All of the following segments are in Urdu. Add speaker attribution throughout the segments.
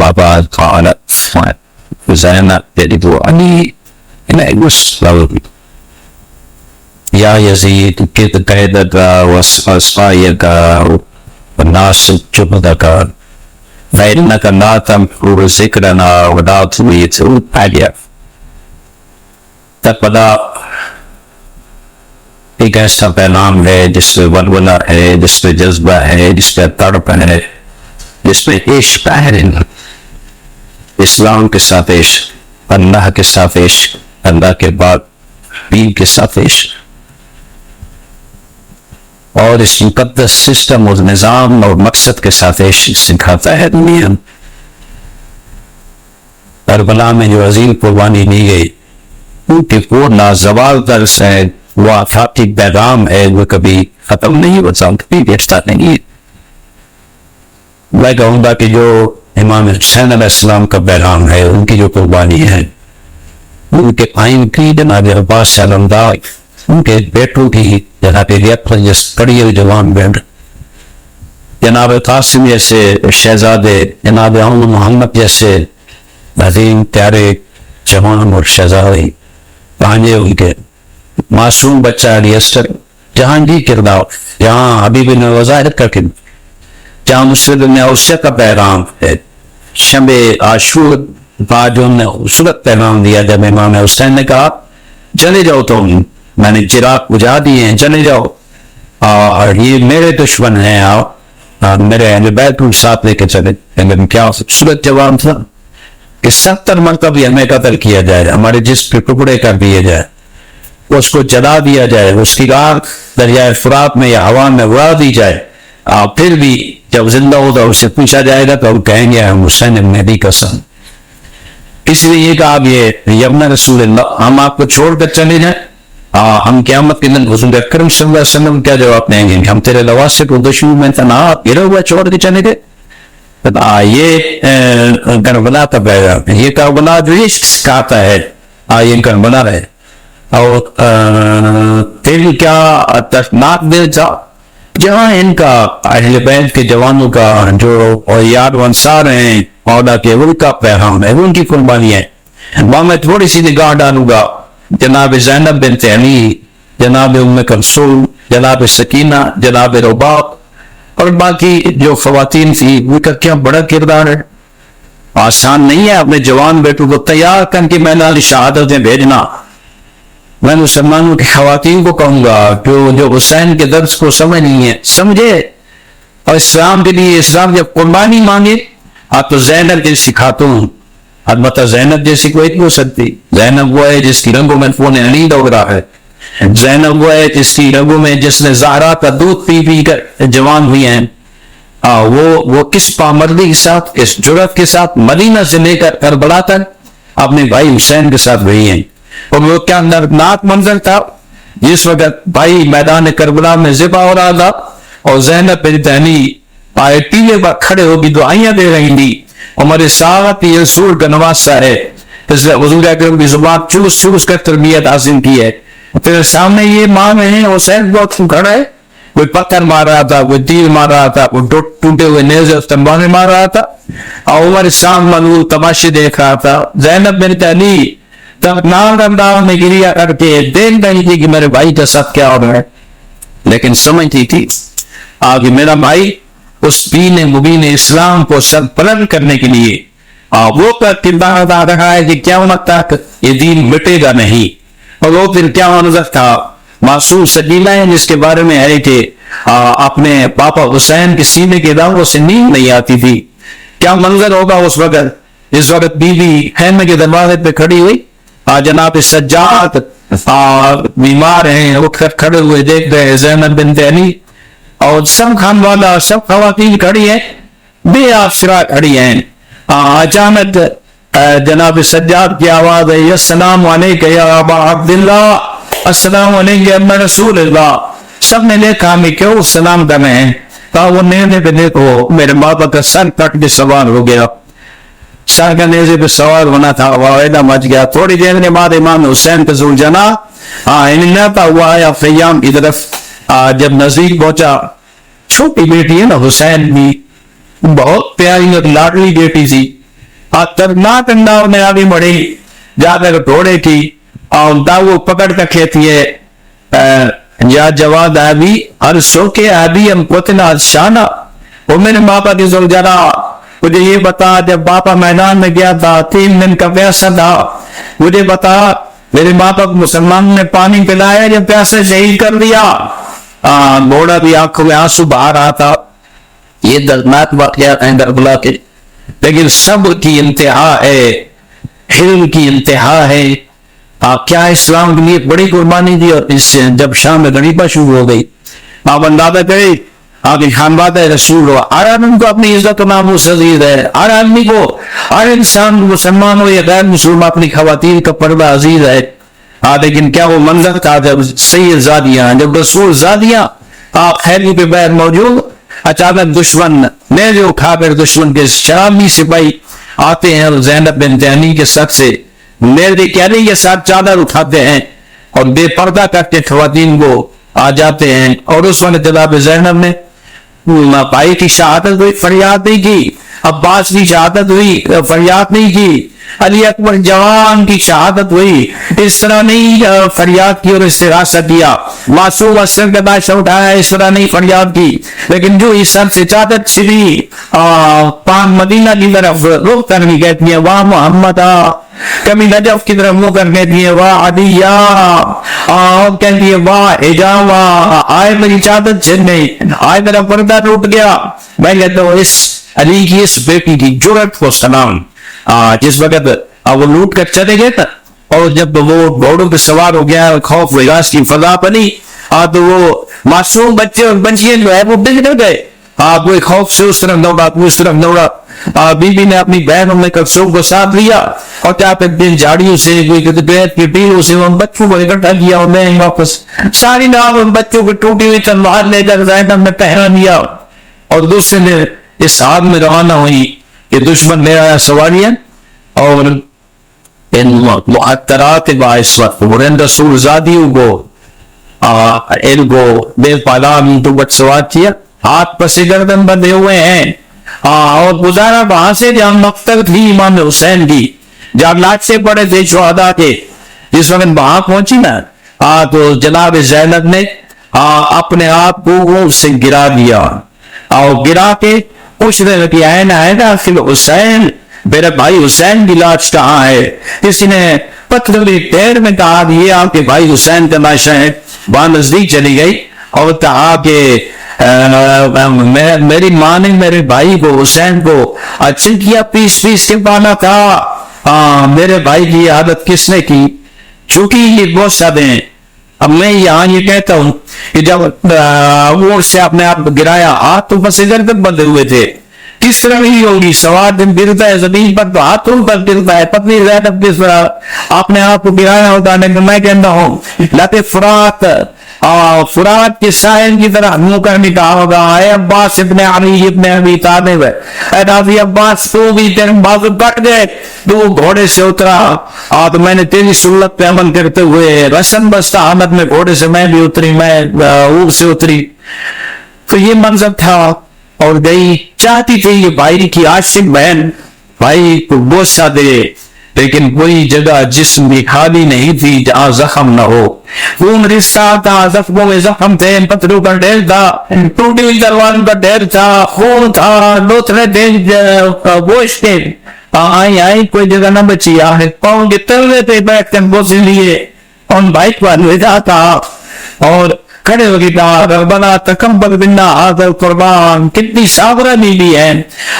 Speaker 1: Baba قالت زينب تجد علي إن وصل يا يزيد كد قيدك وصايك والناس جبدك فإنك لا تمحو ذكرنا ولا تميت عليا. تقبلا ایک ایسا پیغام ہے جس میں ولولہ ہے، جس میں جذبہ ہے، جس میں تڑپ ہے، جس میں عشق ہے. اسلام کے ساتھ عشق، اللہ کے ساتھ عشق، اللہ کے بعد دین کے ساتھ عشق، اور اس مقدس سسٹم اور نظام اور مقصد کے ساتھ عشق سکھاتا ہے دنیا. کربلا میں جو عظیم قربانی لی گئی، ان کی وہ نازوال درس ہے، وہ آفاقی پیغام ہے، وہ کبھی ختم نہیں ہوتا، کبھی بیٹھتا نہیں. میں کہوں گا کہ جو امام حسین علیہ السلام کا پیغام ہے، ان کی جو قربانی ہے، ان کے آئین کی جناب عباس علمدار، ان کے بیٹوں کی جناب ریاض کڑی ہوئی جوان بیٹھ، جناب قاسم جیسے شہزادے، جناب محمد جیسے عظیم پیارے جوان اور شہزادے، پانجے ان کے معصوم بچہ علی اصغر، جہاں جی کردار، جہاں حبیب نے وظاہر کر کے، جہاں مسلم نے اوسط کا پیغام ہے، شب عاشور بعد جو نے خوبصورت پیغام دیا جب امام حسین نے کہا چلے جاؤ تم، میں نے چراغ بجھا دیے ہیں، چلے جاؤ، اور یہ میرے دشمن ہیں، میرے اہل بیت کو ساتھ لے کے چلے. لیکن کیا خوبصورت جواب تھا کہ 70 مرتبہ ہمیں قتل کیا جائے، ہمارے جسم کے ٹکڑے کر دیے جائے، اس کو جلا دیا جائے، اس کی آگ دریائے فرات میں یا ہوا میں اڑا دی جائے، پھر بھی جب زندہ ہوگا اس سے پوچھا جائے گا تو وہ کہیں گے ہم حسین ابن علی قسم. اس لیے یہ کہا یہ یمن رسول اللہ، ہم آپ کو چھوڑ کر چلے جائیں، ہم قیامت کے دن حضور اکرم صلی اللہ علیہ وسلم کیا جواب دیں گے کہ ہم تیرے لواسے کو دشمن میں تنہا گرا ہوا چھوڑ کے چلے گئے. یہ کربلا کا پیغام ہے، یہ کربلا جو عشق سکھاتا ہے، یہ کربلا ہے. اور پھر کیا دردناک دل تھا جہاں ان کا اہل بیت کے جوانوں کا جو یاد و انصار ہیں مولا کے، ان کا پیغام ہے، ان کی قربانی ہے. وہاں میں تھوڑی سی نگاہ ڈالوں گا جناب زینب بنت علی، جناب ام کلثوم، جناب سکینہ، جناب رباب اور باقی جو خواتین تھی، ان کا کیا بڑا کردار ہے. آسان نہیں ہے اپنے جوان بیٹوں کو تیار کر کے میدان شہادت میں بھیجنا. میں مسلمانوں کی خواتین کو کہوں گا جو حسین کے درس کو سمجھ نہیں ہے، سمجھے، اور اسلام کے لیے، اسلام جب قربانی مانگے، آپ تو زینب جیسی خاتون، البتہ زینب جیسی کوئی نہیں ہو سکتی. زینب وہ ہے جس کی رنگوں میں فون علی دوڑ رہا ہے، زینب وہ ہے جس کی رنگوں میں جس نے زہرا کا دودھ پی پی کر جوان ہوئی ہیں. وہ کس پامردی کے ساتھ، کس جرأت کے ساتھ مدینہ سے لے کر کربلا تک اپنے بھائی حسین کے ساتھ رہی ہیں. اور وہ کیا دردناک منظر تھا جس وقت بھائی میدان کربلا میں ذبح ہو رہا تھا اور زینب بنت علی ٹیلے پر کھڑے ہو کے دعائیاں دے رہی تھی. ہمارے ساتھ یہ رسول کا نواسا ہے، اس لیے حضور اکرم کی زبان چوس چوس کر تربیت حاصل کی ہے. پھر سامنے یہ ماں میں ہیں، حسین بہت کھڑا ہے، کوئی پتھر مار رہا تھا، کوئی تیر مار رہا تھا، کوئی ٹوٹے ہوئے نیزے اور تلواریں مار رہا تھا، اور عمر سامنے منور تماشے دیکھ رہا تھا. زینب بنت علی تردناک انداز میں گریا کر کے دیکھ رہی تھی کہ میرے بھائی کا ساتھ کیا ہو رہا ہے، لیکن سمجھتی تھی کہ میرا بھائی اس دین مبین اسلام کو سربلند کرنے کے لیے وہ کردار ادا رہا ہے کہ قیامت تک یہ دین مٹے گا نہیں. اور وہ پھر کیا منظر تھا، معصوم سکینہ ہے جس کے بارے میں ہے کہ اپنے پاپا حسین کے سینے کے داغوں سے نیند نہیں آتی تھی. کیا منظر ہوگا اس وقت جس وقت بیوی خیمے کے دروازے پہ کھڑی ہوئی، جناب سجاد بیمار ہیں، اٹھ کر کھڑے ہوئے دیکھ رہے زینب بنت علی، اور سب خان والا، سب خواتین کھڑی ہیں، بے آسرا کھڑی ہیں. اچانک جناب سجاد کی آواز ہے، السلام علیکم یا ابا عبداللہ، السلام علیکم یا ابن رسول اللہ. سب نے دیکھا میں کیوں سلام کر رہے ہیں، کہا وہ نیزے پہ دیکھو، میرے باپ کا سر کٹ کے سوار ہو گیا. سر کا نیزے پہ سوار ہونا تھا، واحدہ مچ گیا. تھوڑی دیر کے بعد امام حسین کا ظہور جنا ناتا ہوا ہے خیام کی طرف. جب نزدیک پہنچا، چھوٹی بیٹی ہے نا حسین کی، بہت پیاری اور لاڈلی بیٹی تھی، خطرناک انداز میں آگے بڑھی، جا کر گھوڑے کی اور داؤ پکڑ کر کہتی ہے یا جواد ابی ارسو کے ابی ہم قتل شانہ، وہ میرے باپا کی زوجرا مجھے یہ بتا، جب باپا میدان میں گیا تھا 3 دن کا پیاسا تھا، مجھے بتا میرے باپا کو مسلمان نے پانی پلایا جب پیاسے شہید کر دیا۔ گھوڑا بھی آنکھوں میں آنسو بہا رہا تھا۔ یہ دردناک واقعات ہیں کربلا کے، لیکن سب کی انتہا ہے، حلم کی انتہا ہے۔ کیا اسلام کے لیے بڑی قربانی دی، اور اس سے جب شام میں غریبہ شروع ہو گئی، آپ اندازہ کریں آپ خان بات ہے رسول ہو، ہر آدمی کو اپنی عزت و ناموس عزیز ہے، ہر آدمی کو، ہر انسان مسلمان ہو یا غیر مسلمان اپنی خواتین کا پردہ عزیز ہے۔ لیکن کیا وہ منظر تھا جب سید زادیاں، جب رسول زادیاں خیری پہ بیر موجود، اچانک دشمن نیزے اٹھا کر دشمن کے شرابی سپاہی آتے ہیں اور زینب بنت عنی کے سر سے نیزے کہنے کے ساتھ چادر اٹھاتے ہیں اور بے پردہ کر کے خواتین کو آ جاتے ہیں۔ اور اس وقت جناب زینب نے بھائی کی شہادت ہوئی، فریاد نہیں کی، عباس کی شہادت ہوئی، فریاد نہیں کی، علی اکبر جوان کی شہادت ہوئی، اس طرح نہیں فریاد کی اور استغاثہ کیا، معصوم اثر کا داشتہ اٹھایا، اس طرح نہیں فریاد کی، لیکن جو اس سر سے چادر چھری پان مدینہ کی طرف رخ کرنی کہتی ہے واہ محمد، کبھی نجف کی طرف منہ کر کہتی ہے واہ علیہ، اور کہتی ہے واہ حجامہ، آئے میری چادر چھن گئی، آئے میرا پردہ ٹوٹ گیا۔ میں کہتا ہوں اس علی کی اس بیٹی کی جرأت کو سلام، جس وقت وہ لوٹ کر چلے گئے تھا اور جب وہ گھوڑوں پہ سوار ہو گیا، خوف وغاس کی فضا بنی، تو وہ معصوم بچے اور بچیاں جو ہے وہ بگڑ گئے، کوئی خوف سے اس طرف دوڑا، کوئی اس طرف دوڑا۔ بی بی نے اپنی بہن ام کلثوم کو ساتھ لیا اور کیا دن جھاڑیوں سے کوئی کی ٹیلوں سے ان بچوں کو اکٹھا کیا اور میں واپس ساری نام ان بچوں کو ٹوٹی ہوئی تلوار لے کر زینب نے پہنا دیا اور دوسرے نے اس آگ میں روانہ ہوئی کہ دشمن لے آیا سواریاں اور ان معطرات باعث وقت رسول زادیوں کو ان کو بے پالان تو بچ سوار کیا، ہاتھ پس گردن بندھے ہوئے ہیں، اور گزارا وہاں سے جہاں مقتل تھی امام حسین کی، جہاں لاٹھیں پڑے تھے شہداء کے، جس وقت وہاں پہنچی نا تو جناب زینب نے اپنے آپ کو سے گرا دیا اور گرا کے پوچھ رہے کہ این آخر حسین، میرے بھائی حسین کی لاش کہاں ہے؟ کسی نے پتھر پیر میں کہا یہ آپ کے بھائی حسین کا لاشا ہے، وہاں نزدیک چلی گئی اور کہا کہ میری ماں نے میرے بھائی کو حسین کو اچھا کیا پیس پیس کے پالا تھا، میرے بھائی کی حالت کس نے کی؟ چونکہ یہ بہت سادے ہیں۔ اب میں یہاں یہ کہتا ہوں کہ جب وہ سے اپنے آپ گرایا، ہاتھ تو بس گردن بندھے ہوئے تھے، کس طرح نہیں ہوگی؟ سوار دن گرتا ہے زمین پر تو ہاتھوں پر گرتا ہے، پتنی زینب کس طرح اپنے آپ کو گرایا ہوتا ہے؟ لیکن میں کہتا ہوں لتے فرات فرات کے ساحل کی طرح منہ کرنے کہا ہوگا اے عباس ابن علی ابن ابی طالب، اے نازی عباس تو بھی تیرے بازو کٹ گئے، تو گھوڑے سے اترا تو میں نے تیری سنت پہ عمل کرتے ہوئے رسم بستہ آمد میں گھوڑے سے میں بھی اتری، میں اونٹ سے اتری۔ تو یہ منظر تھا اور گئی، چاہتی تھی یہ بھائی کی عاشق بہن بھائی کو بوسہ دے، لیکن کوئی جگہ جسم بھی خالی نہیں تھی جہاں زخم نہ ہو، خون رسا تھا، زخموں میں زخم تھے، پتھروں کا ڈھیر تھا، ٹوٹی ہوئی تلواروں کا ڈھیر تھا، خون تھا، لوتھڑے تھے گوشت کے، آئی کوئی جگہ نہ بچی، پاؤں کے تلوے پہ بیٹھ کر بوسے لیے، ان بھائی کو الوداع تھا اور کھڑے ہو گیا ربنا تقبل منا ھذا القربان۔ کتنی صابرہ بیوی ہے،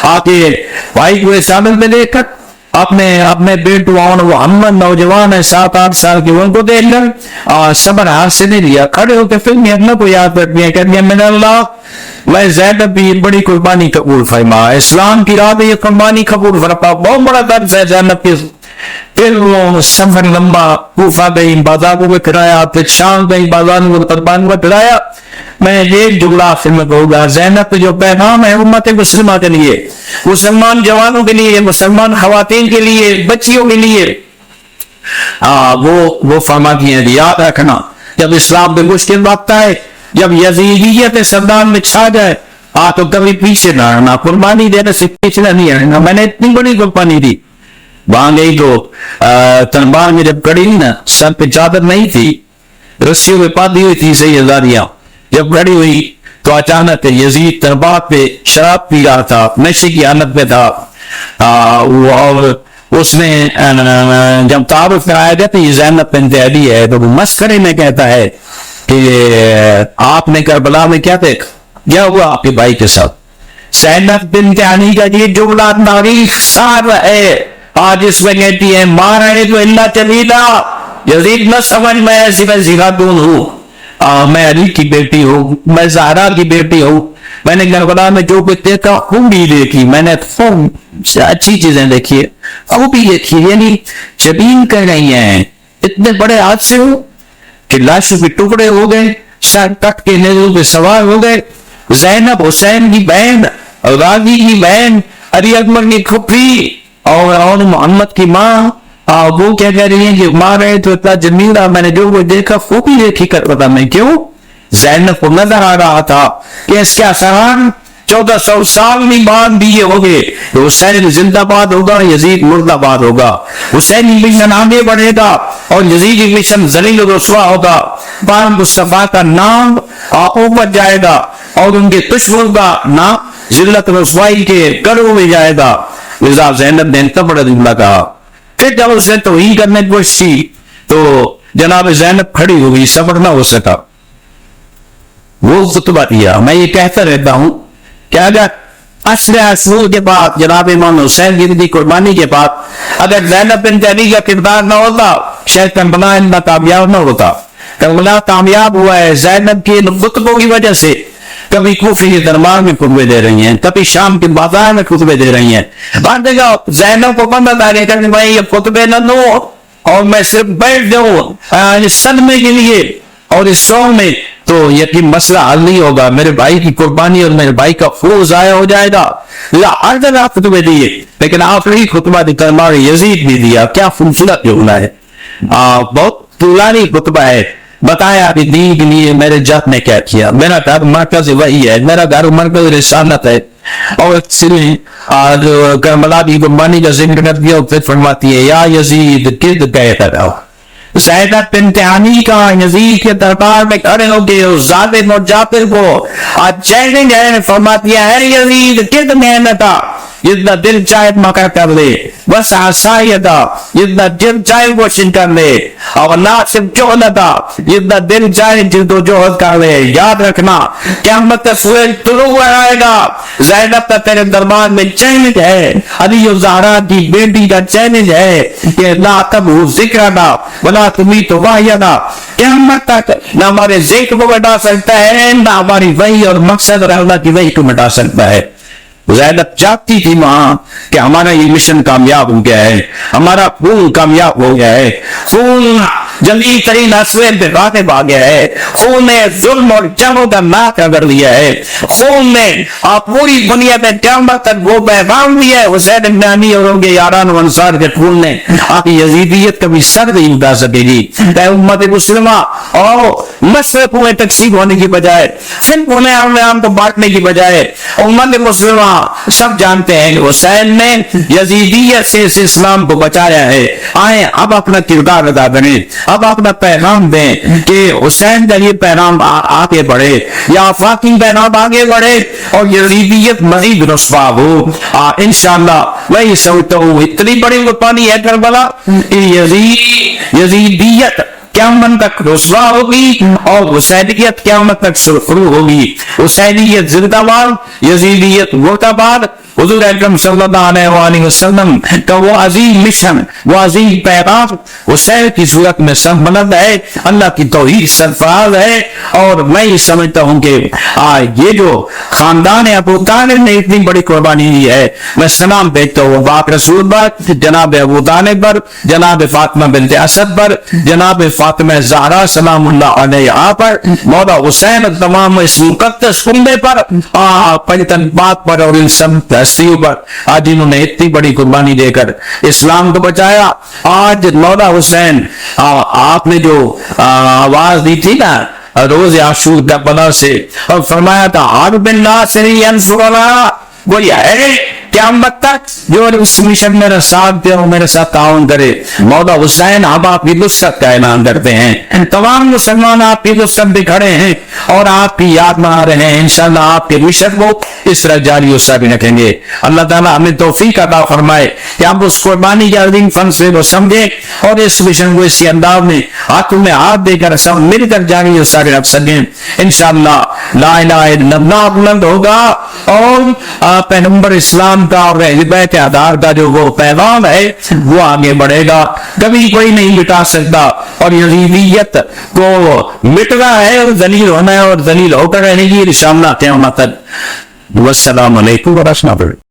Speaker 1: آگے بھائی کو اس عمل میں لے کر اپنے بیٹوں محمد نوجوان ہے 7-8 سال کے، ان کو دیکھ کر صبر ہاتھ سے نہیں لیا، کھڑے ہو کے پھر میں اللہ کو یاد کر دیا، کہہ دیا من اللہ میں زینب بھی بڑی قربانی قبول فرما، اسلام کی راہ میں یہ قربانی قبول فرما، بہت بڑا درد ہے زینب کے۔ پھر وہ سفر لمبا، کوفہ گئی، بازاروں کو کرایا، پھر شام گئی، بازاروں کو قربانوں کو کرایا۔ میں ایک جملہ آخر میں کہوں گا، زینب جو پیغام ہے امت مسلمہ کے لیے، مسلمان جوانوں کے لیے، مسلمان خواتین کے لیے، بچیوں کے لیے، وہ فرماتی ہیں یاد رکھنا جب اسلام پہ مشکل وقت آئے، جب یزیدیت سردار میں چھا جائے تو کبھی پیچھے نہ رہنا, قربانی دینے سے پیچھے نہیں رہنا. میں نے اتنی بڑی قربانی دی. وہاں گئی تو تلوار میں جب کڑی نا, سر پہ چادر نہیں تھی, رسیوں پہ باندھی ہوئی تھی سیداریاں. جب کڑی ہوئی تو اچانک یزید تلوار پہ شراب پی رہا تھا, نشے کی حالت میں تھا. اور اس نے جب تعارف کرایا گیا تو یہ زینب بنت علی ہے, تو وہ مسخرے میں کہتا ہے کہ آپ نے کربلا میں کیا دیکھا, کیا ہوا آپ کے بھائی کے ساتھ. زینب بنت علی کا یہ جملہ تاریخ سار ہے. آج اس میں کہتی ہے مار رہے تو اللہ چلیلا, یزید نہ سمجھ میں ایسی ویسی خاتون ہوں, میں علی کی بیٹی ہوں, میں زہرا کی بیٹی ہوں. میں نے کربلا میں جو کچھ دیکھا خوب بھی دیکھی, میں نے خوب اچھی چیزیں دیکھی, وہ بھی دیکھی. یعنی جبین کہہ رہی ہیں اتنے بڑے حادثے ہو کہ لاشوں کے ٹکڑے ہو گئے, سر کٹ کے نیزوں پہ سوار ہو گئے. زینب حسین کی بہن, راضی کی بہن, علی اکبر کی پھوپھی اور محمد کی ماں, وہ کیا کہہ رہی ہیں کہ ماں رہے تو اتنا جمیلہ, میں نے جو وہ دیکھا وہ بھی دیکھی کربلا میں. کیوں؟ زینب کو نظر آ رہا تھا کہ اس کے اثرات 1400 سال میں بعد بھی یہ ہو گئے. حسین زندہ باد ہوگا, یزید مردہ باد ہوگا. حسین مشن آگے بڑھے گا اور یزید مشن ذلیل و رسوا ہوگا. پاک مصطفیٰ کا نام اوپر جائے گا اور ان کے دشمن کا نام ذلت رسوائی کے گڑھوں میں جائے گا. لذا زینب نے اتنا بڑا جملہ کہا. پھر جب اس نے توہین کرنے کی کوشش کی تو جناب زینب کھڑی ہو گئی, صبر نہ ہو سکا. وہ خطبہ دیا. میں یہ کہتا رہتا ہوں کہ اگر عصر عصور کے بعد جناب امام حسین کی قربانی کے بعد اگر زینب بنت علی کا کردار نہ ہوتا, شاید کربلا اتنا کامیاب نہ ہوتا. کربلا کامیاب ہوا ہے زینب کے خطبوں کی وجہ سے. کبھی کوفے کے دربار میں خطبے دے رہی ہیں, کبھی شام کے بازار میں خطبے دے رہی ہیں. بات دیکھا زینب کو بندہ دارے کہ بھائی یہ خطبے نہ دو اور میں صرف بیٹھ جاؤں صدمے کے لیے اور اس شو میں, تو یقین مسئلہ حل نہیں ہوگا. میرے بھائی کی قربانی اور میرے بھائی کا خون ضائع ہو جائے گا. ہر جگہ خطبے دیے, لیکن آخری خطبہ کربلا یزید بھی دیا. کیا خوبصورت جملہ ہے, بہت طولانی خطبہ ہے. بتایا کہ دین کے لیے میرے جات نے کیا کیا. میرا گھر مرکز وہی ہے, میرا گھر مرکز رسالت ہے. اور کربلا کی قربانی کا ذکر کر دیا اور پھر فرماتی ہے یا یزید گرد گئے رہو. زینب بنت علی کا یزید کے دربار میں کھڑے ہو کے اس ظالم اور جابر کو چیلنج ہے. فرماتی ہے یزید گرد میں تھا, جتنا دل چاہے مکر کر لے, بس آسائی تھا جتنا دل چاہے کوشش کر لے, اور اللہ صرف چوہنا تھا جتنا دل چاہے جد و جہد کر لے. یاد رکھنا قیامت کا سورج طلوع آئے گا. زینب کا تیرے دربار میں چیلنج ہے, علی و زہرا کی بیٹی کا چیلنج ہے کہ لا تبو ذکر نہ بلا تمہیں تو واحدہ. قیامت تک نہ ہمارے ذکر کو مٹا سکتا ہے, نہ ہماری وحی اور مقصد اور اللہ کی وحی کو مٹا سکتا ہے. زینب چاہتی تھی وہاں کہ ہمارا یہ مشن کامیاب ہو گیا ہے, ہمارا خون کامیاب ہو گیا ہے, خون جنگی ترین اسوے پہ غالب آ گیا ہے, خون نے ظلم اور جنگوں کا ناک کر لیا ہے, خون نے پوری دنیا میں قیامت تک وہ پیغام دیا ہے. حسین بن علی اور ان کے یاران و انصار کے خون نے آپ کی یزیدیت کبھی سر نہیں اٹھا سکے گی. کہ امت مسلمہ اور مشرق میں تقسیم ہونے کی بجائے, صرف انہیں عام کو بانٹنے کی بجائے, امت مسلمہ سب جانتے ہیں کہ حسین نے یزیدیت سے اس اسلام کو بچایا ہے. آئیں اب اپنا کردار ادا کریں, اب اپنا پیغام دیں کہ حسین کا یہ پیغام آگے بڑھے, یا آفاقی پیغام آگے بڑھے اور یزیدیت مزید رسوا ہو. انشاءاللہ میں یہ سمجھتا ہوں اتنی بڑی قربانی ہے کربلا, یزیدیت قیامت تک رسوا ہوگی اور حسینیت قیامت تک سرخرو ہوگی. حسینیت زندہ باد, یزیدیت مردہ باد. حضور اکرم صلی اللہ علیہ وآلہ وسلم کا وہ عظیم مشن, وہ عظیم پیغام حسین کی صورت میں سر بلند ہے, اللہ کی توحید سرفراز ہے. اور میں یہ سمجھتا ہوں کہ یہ جو خاندان ابو طالب نے اتنی بڑی قربانی دی ہے, میں سلام بھیجتا ہوں پاک رسول پر, جناب ابو طالب پر, جناب فاطمہ بنت اسد پر, جناب فاطمہ زہرا سلام اللہ علیہا پر, مولا حسین تمام اس مقدس کنبے پر, پنجتن بات پر اور ان سب ہستیوں پر آج انہوں نے اتنی بڑی قربانی دے کر اسلام کو بچایا. آج مولا حسین آپ نے جو آواز دی تھی نا روز عاشور کا بنا سے، اور فرمایا تھا عرب بالناصر ینصرنا، کوئی ہے قیامت تک جو اس مشن میں میرا ساتھ دے اور میرے ساتھ تعاون کرے۔ مولا حسین اب آپ کی نصرت کا اعلان کرتے ہیں، تمام مسلمان آپ کی نصرت بھی کھڑے ہیں اور آپ کی یاد میں آ رہے ہیں، انشاءاللہ آپ کے مشن کو اس طرح جاری و ساری رکھیں گے۔ اللہ تعالیٰ ہمیں توفیق عطا فرمائے کہ ہم اس قربانی کے عظیم فن سے وہ سمجھیں اور اس مشن کو اسی انداز میں ہاتھوں میں ہاتھ دے کر سب مل کر جاری و ساری رکھ سکیں۔ انشاءاللہ لا الہ الا اللہ بلند ہوگا اور پیغمبر اسلام کا اور بیت آدھار کا جو وہ پیغام ہے وہ آگے بڑھے گا، کبھی کوئی نہیں مٹا سکتا، اور یزیدیت کو مٹنا ہے اور ذلیل ہونا ہے اور ذلیل ہو کر رہنے کی انشاءاللہ قیامت تک۔ والسلام علیکم ورحمۃ اللہ۔